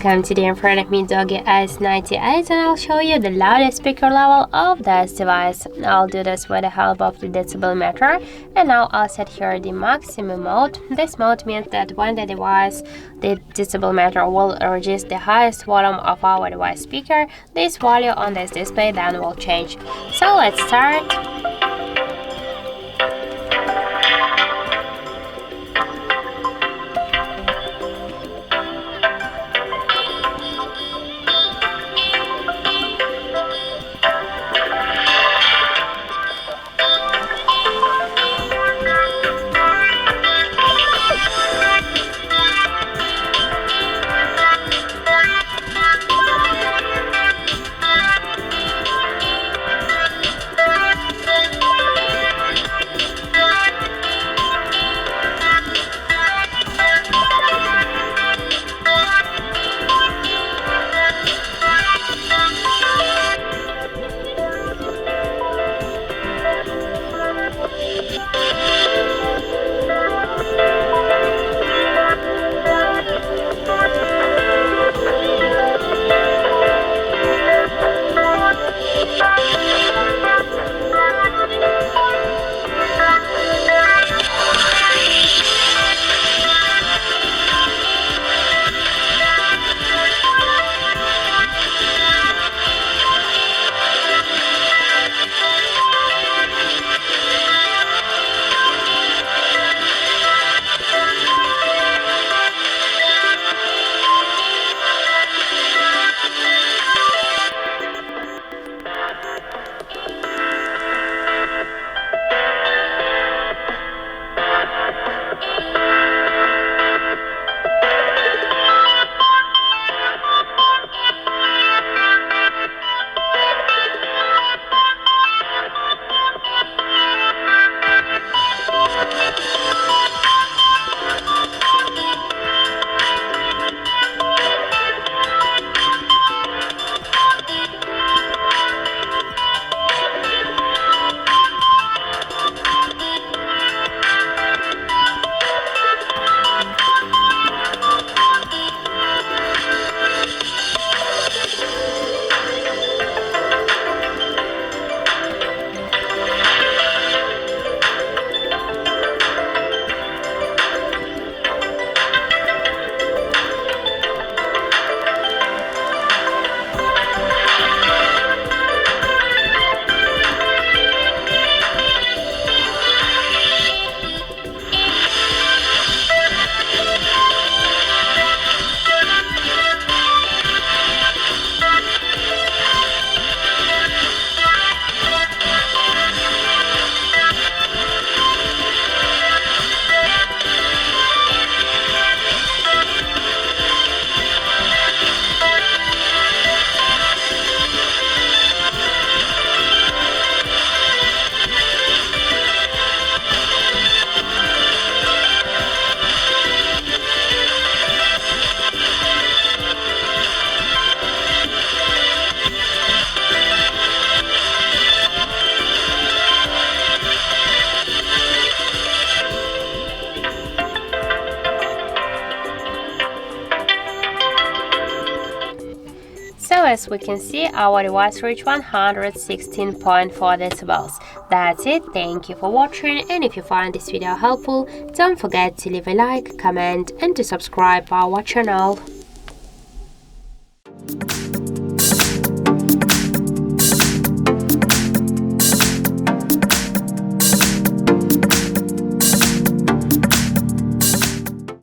welcome. Today in front of me Doogee S98 and I'll show you the loudest speaker level of this device. I'll do this with the help of the decibel meter, and now I'll set here the maximum mode. This mode means that when the decibel meter will register the highest volume of our device speaker, this value on this display then will change. So let's start. So as we can see, our device reached 116.4 decibels. That's it, thank you for watching, and if you find this video helpful, don't forget to leave a like, comment and to subscribe our channel.